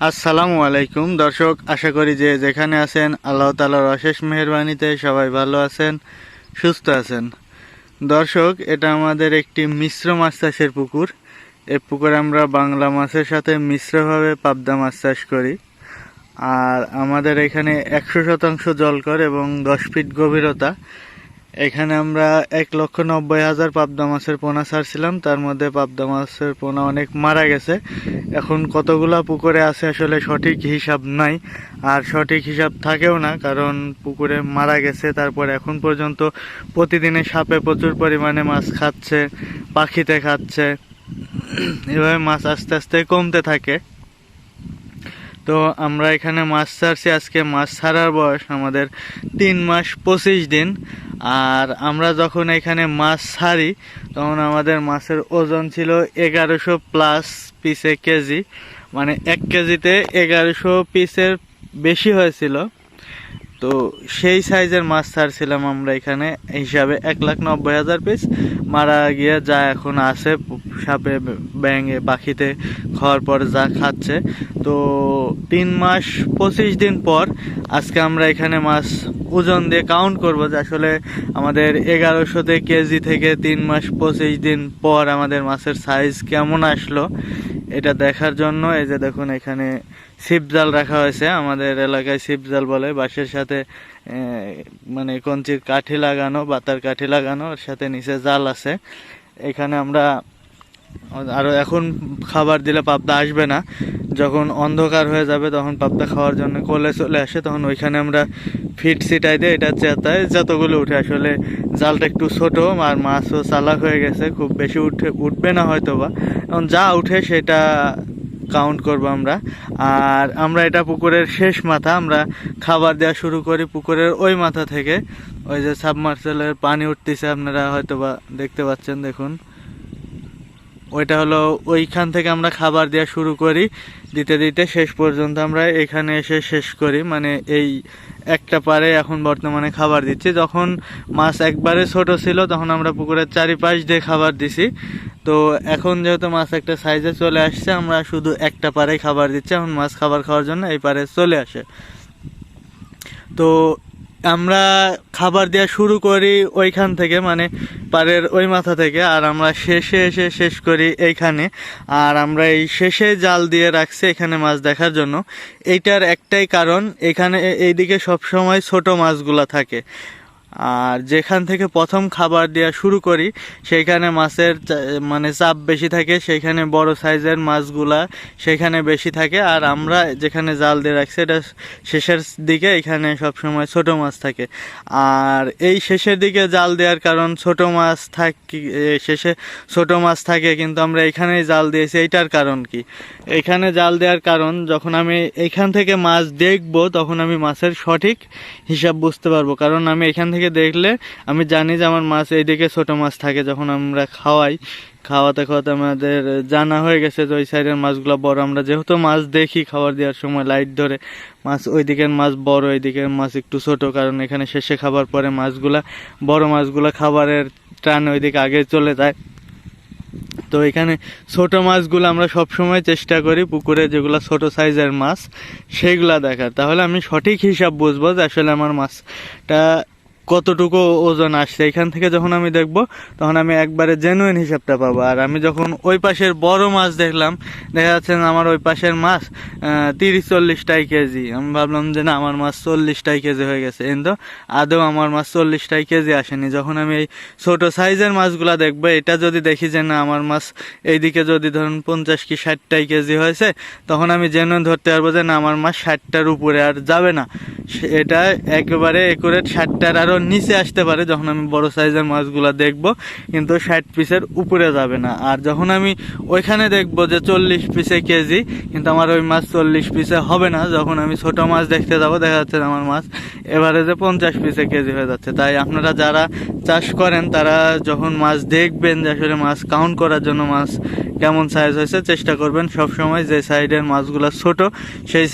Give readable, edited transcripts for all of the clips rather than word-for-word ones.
আসসালামু আলাইকুম দর্শক, আশা করি যে যেখানে আছেন আল্লাহ তাআলার অশেষ মেহেরবানিতে সবাই ভালো আছেন, সুস্থ আছেন। দর্শক, এটা আমাদের একটি মিশ্র মাছ চাষের পুকুর। এই পুকুরে আমরা বাংলা মাছের সাথে মিশ্রভাবে পাবদা মাছ চাষ করি। আর আমাদের এখানে 100% জলকর এবং 10 ফিট গভীরতা। এখানে আমরা 1,90,000 পাবদা মাছের পোনা ছাড়ছিলাম, তার মধ্যে পাবদা মাছের পোনা অনেক মারা গেছে। এখন কতগুলা পুকুরে আছে আসলে সঠিক হিসাব নাই, আর সঠিক হিসাব থাকেও না, কারণ পুকুরে মারা গেছে। তারপর এখন পর্যন্ত প্রতিদিনে সাপে প্রচুর পরিমাণে মাছ খাচ্ছে, পাখিতে খাচ্ছে, এভাবে মাছ আস্তে আস্তে কমতে থাকে। তো আমরা এখানে মাছ ছাড়ছি। আজকে মাছ ছাড়ার বয়স আমাদের 3 মাস 25 দিন। আর আমরা যখন এখানে মাছ ছাড়ি তখন আমাদের মাছের ওজন ছিল 1100 প্লাস পিসে কেজি, মানে 1 কেজিতে 1100 পিসের বেশি হয়েছিল। তো সেই সাইজের মাছ ছাড়ছিলাম আমরা এখানে, হিসাবে 1,90,000 পিস মারা গিয়ে যা এখন আছে সাপে, ব্যাঙে, পাখিতে খাওয়ার পর যা খাচ্ছে। তো 3 মাস 25 দিন পর আজকে আমরা এখানে মাছ ওজন দিয়ে কাউন্ট করব যে আসলে আমাদের 1100 কেজি থেকে 3 মাস 25 দিন পর আমাদের মাছের সাইজ কেমন আসলো এটা দেখার জন্য এই যে দেখুন, এখানে ছিপ জাল রাখা হয়েছে। আমাদের এলাকায় ছিপ জাল বলে, বাঁশের সাথে মানে কঞ্চির কাঠি লাগানো, বাতার কাঠি লাগানো, ওর সাথে নিচে জাল আছে। এখানে আমরা আরও এখন খাবার দিলে পাবদা আসবে না, যখন অন্ধকার হয়ে যাবে তখন পাবদা খাওয়ার জন্য কোলে চলে আসে, তখন ওইখানে আমরা ফিট ছিটাই দিয়ে এটা চেতায় যতগুলো উঠে। আসলে জালটা একটু ছোট আর মাছও চালাক হয়ে গেছে, খুব বেশি উঠবে না হয়তো বা, এখন যা উঠে সেটা কাউন্ট করব আমরা। আর আমরা এটা পুকুরের শেষ মাথা, আমরা খাবার দেওয়া শুরু করি পুকুরের ওই মাথা থেকে। ওই যে সাবমার্সেলের পানি উঠতেছে, আপনারা হয়তো বা দেখতে পাচ্ছেন, দেখুন ওইটা হলো, ওইখান থেকে আমরা খাবার দেওয়া শুরু করি, দিতে দিতে শেষ পর্যন্ত আমরা এখানে এসে শেষ করি। মানে এই একটা পারে এখন বর্তমানে খাবার দিচ্ছি। যখন মাছ একবারে ছোট ছিল তখন আমরা পুকুরের চারিপাশ দিয়ে খাবার দিছি। তো এখন যেহেতু মাছ একটা সাইজে চলে আসছে, আমরা শুধু একটা পারে খাবার দিচ্ছি। এখন মাছ খাবার খাওয়ার জন্য এই পারে চলে আসে। তো আমরা খাবার দেওয়া শুরু করি ওইখান থেকে, মানে পাড়ের ওই মাথা থেকে, আর আমরা শেষে এসে শেষ করি এইখানে। আর আমরা এই শেষে জাল দিয়ে রাখছি এখানে মাছ দেখার জন্য। এইটার একটাই কারণ, এখানে এইদিকে সবসময় ছোট মাছগুলা থাকে, আর যেখান থেকে প্রথম খাবার দেওয়া শুরু করি সেইখানে মাছের মানে চাপ বেশি থাকে, সেইখানে বড় সাইজের মাছগুলা সেখানে বেশি থাকে। আর আমরা যেখানে জাল দিয়ে রাখছি এটা শেষের দিকে, এখানে সবসময় ছোট মাছ থাকে। আর এই শেষের দিকে জাল দেওয়ার কারণ, ছোট মাছ শেষে ছোট মাছ থাকে, কিন্তু আমরা এখানেই জাল দিয়েছি। এইটার কারণ কি, এখানে জাল দেওয়ার কারণ, যখন আমি এখান থেকে মাছ দেখব তখন আমি মাছের সঠিক হিসাব বুঝতে পারবো। কারণ আমি এখান থেকে দেখলে আমি জানি যে আমার মাছ এইদিকে ছোট মাছ থাকে। যখন আমরা খাওয়াতে খাওয়াতে আমাদের জানা হয়ে গেছে যে ওই সাইডের মাছগুলো বড়। আমরা যেহেতু মাছ দেখি খাবার দেওয়ার সময় লাইট ধরে, মাছ ওই দিকের মাছ বড়, ওই দিকের মাছ একটু ছোট, কারণ এখানে শেষে খাবার পরে মাছগুলা, বড় মাছগুলা খাবারের টানে ওইদিকে আগে চলে যায়। তো এখানে ছোট মাছগুলো আমরা সবসময় চেষ্টা করি পুকুরে যেগুলো ছোট সাইজের মাছ সেইগুলা দেখার, তাহলে আমি সঠিক হিসাব বুঝবো যে আসলে আমার মাছটা কতটুকু ওজন আসছে। এখান থেকে যখন আমি দেখব তখন আমি একবারে জেনুইন হিসাবটা পাবো। আর আমি যখন ওই পাশের বড় মাছ দেখলাম, দেখা যাচ্ছে আমার ওই পাশের মাছ 30-40টাই কেজি, আমি ভাবলাম যে না, আমার মাছ 40টাই কেজি হয়ে গেছে, কিন্তু আদৌ আমার মাছ 40টাই কেজি আসেনি। যখন আমি এই ছোট সাইজের মাছগুলা দেখবো, এটা যদি দেখি যে না আমার মাছ এইদিকে যদি ধরুন 50 কি 60টাই কেজি হয়েছে, তখন আমি জেনুইন ধরতে পারবো যে না, আমার মাছ 60টার উপরে আর যাবে না, এটা একেবারে একুরেট 60টার আরও নিচে আসতে পারে যখন আমি বড় সাইজের মাছগুলা দেখব, কিন্তু 60 পিসের উপরে যাবে না। আর যখন আমি ওইখানে দেখব যে 40 পিসে কেজি, কিন্তু আমার ওই মাছ 40 পিসে হবে না, যখন আমি ছোট মাছ দেখতে যাব দেখা যাচ্ছে আমার মাছ এভারেজে 50 পিসে কেজি হয়ে যাচ্ছে। তাই আপনারা যারা চাষ করেন তারা যখন মাছ দেখবেন যে আসলে মাছ কাউন্ট করার জন্য মাছ কেমন সাইজ হয়েছে, চেষ্টা করবেন সবসময় যে সাইডের মাছগুলা ছোট সেই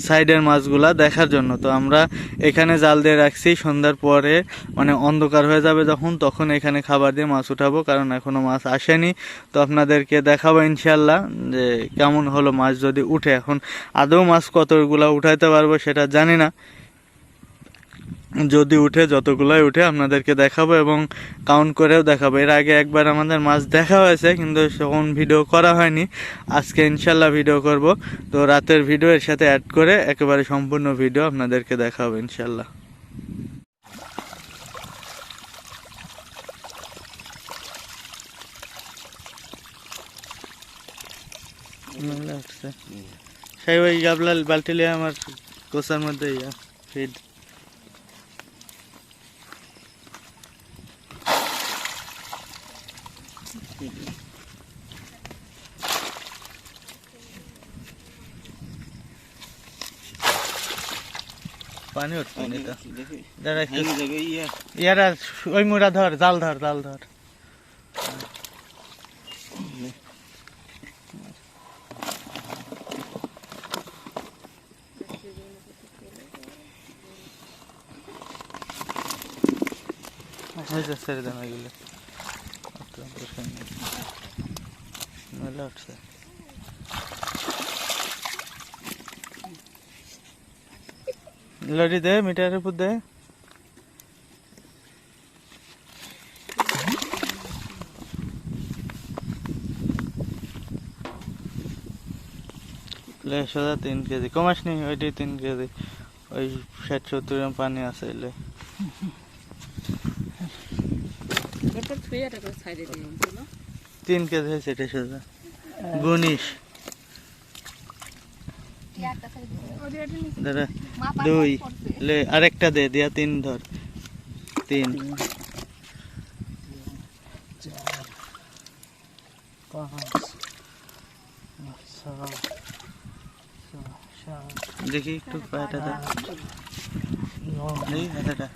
সাইডের মাছগুলা দেখার জন্য। তো আমরা এখানে জাল দিয়ে রাখছি, সন্ধ্যার পর পরে মানে অন্ধকার হয়ে যাবে যখন, তখন এখানে খাবার দিয়ে মাছ উঠাবো, কারণ এখনো মাছ আসেনি। তো আপনাদেরকে দেখাবো ইনশাল্লাহ যে কেমন হলো মাছ যদি উঠে। এখন আদৌ মাছ কতগুলা উঠাইতে পারবো সেটা জানি না, যদি উঠে যতগুলাই উঠে আপনাদেরকে দেখাবো এবং কাউন্ট করেও দেখাবো। এর আগে একবার আমাদের মাছ দেখা হয়েছে কিন্তু তখন ভিডিও করা হয়নি। আজকে ইনশাল্লাহ ভিডিও করব। তো রাতের ভিডিও এর সাথে অ্যাড করে একেবারে সম্পূর্ণ ভিডিও আপনাদেরকে দেখাবো ইনশাল্লাহ। সেই ওই গাবলা বালতি লিয়ে আমার কোসার মধ্যে ফিড পানি উঠছে না। দাঁড়া ইয়ারা ওই মুড়া ধর, জাল ধর, জাল ধর। ছেড়ে দেন ওইগুলো, উঠছে। লড়ি দে, মিটারের উপর দে। সোজা 3 কেজি কমাস নি, ওইটাই 3 কেজি। ওই 60-70 গ্রাম পানি আছে এলে। 3 কেজি হয়েছে এটা সোজা গুনিস। দাঁড়া 2 লে, আরেকটা দে, দিয়া 3 ধর। 3 4 5 6 দেখি একটু পায়টা দে। 9 10 10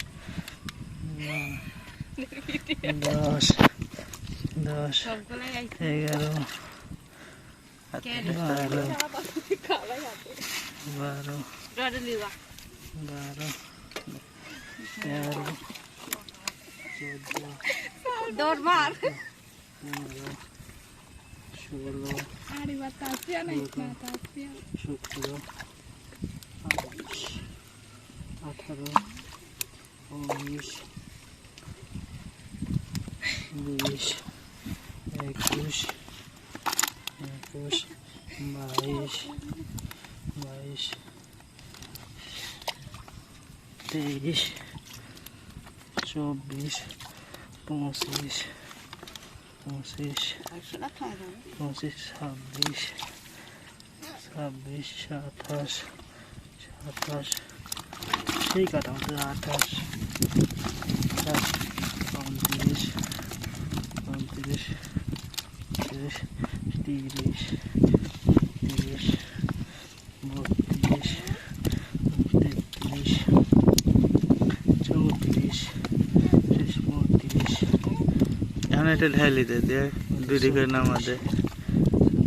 11 23 24 25 26 26 26 27 28 সেই কাটা 28 29 30 30 30 31 32 33 34 35 এখন এটা ঢালি দে, দিয়ে 2 দিকে নামা দে।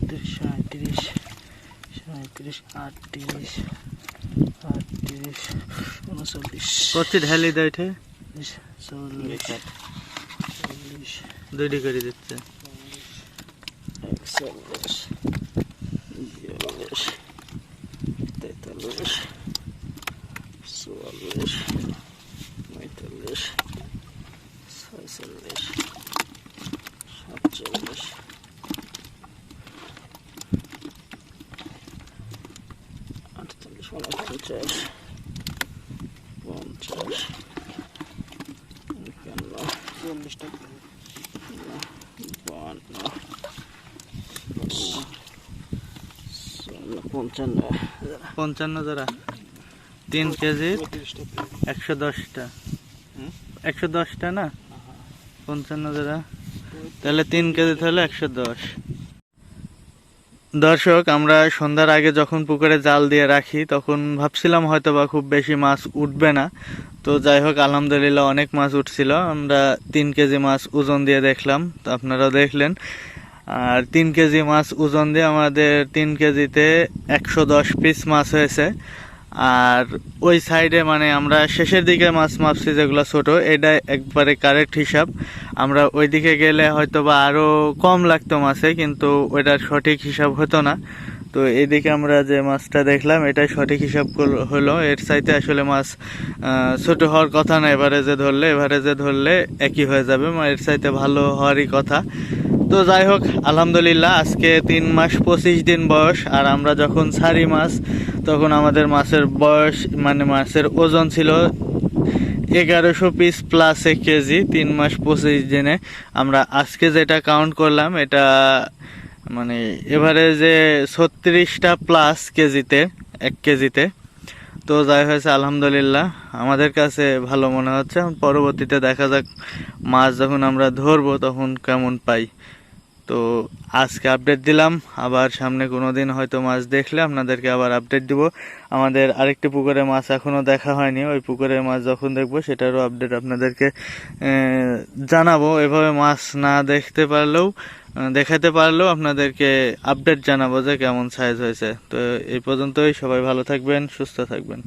37 37 38 38 39 কত ঢালি দে এটা? 40 2 দিকে করে দিচ্ছে। 41 42 43 44 45 46 47 48 50 55 যারা 3 কেজি 110টা 110টা না 55 যারা, তাহলে 3 কেজি তাহলে 110। দর্শক, আমরা সন্ধ্যার আগে যখন পুকুরে জাল দিয়ে রাখি তখন ভাবছিলাম হয়তো বা খুব বেশি মাছ উঠবে না। তো যাই হোক আলহামদুলিল্লাহ অনেক মাছ উঠছিল। আমরা 3 কেজি মাছ ওজন দিয়ে দেখলাম, তো আপনারা দেখলেন। আর 3 কেজি মাছ ওজন দিয়ে আমাদের 3 কেজিতে 110 পিস মাছ হয়েছে। আর ওই সাইডে মানে আমরা শেষের দিকে মাছ মাপছি যেগুলো ছোট, এটা একবারে কারেক্ট হিসাব। আমরা ওইদিকে গেলে হয়তো বা আরও কম লাগতো মাছে, কিন্তু ওইটার সঠিক হিসাব হতো না। তো এইদিকে আমরা যে মাছটা দেখলাম এটাই সঠিক হিসাব হলো। এর চাইতে আসলে মাছ ছোট হওয়ার কথা না, এভারেজে ধরলে একই হয়ে যাবে, এর চাইতে ভালো হওয়ারই কথা। তো যাই হোক, আলহামদুলিল্লাহ আজকে 3 মাস 25 দিন বয়স। আর আমরা যখন ছাড়ি মাছ তখন আমাদের মাছের বয়স মানে মাছের ওজন ছিল 1100 পিস প্লাস 1 কেজি 3 মাস 25 দিনে। আমরা আজকে যেটা কাউন্ট করলাম এটা মানে এভারেজে 36টা প্লাস কেজিতে, 1 কেজিতে। তো যাই হয়েছে আলহামদুলিল্লাহ, আমাদের কাছে ভালো মনে হচ্ছে। পরবর্তীতে দেখা যাক মাছ যখন আমরা ধরবো তখন কেমন পাই। তো আজকে আপডেট দিলাম, আবার সামনে কোনো দিন হয়তো মাছ দেখলে আপনাদেরকে আবার আপডেট দিব। আমাদের আরেকটি পুকুরে মাছ এখনও দেখা হয়নি, ওই পুকুরে মাছ যখন দেখবো সেটারও আপডেট আপনাদেরকে জানাবো। এভাবে মাছ না দেখতে পারলেও দেখাতে পারলেও আপনাদেরকে আপডেট জানাবো যে কেমন সাইজ হয়েছে। তো এই পর্যন্তই, সবাই ভালো থাকবেন, সুস্থ থাকবেন।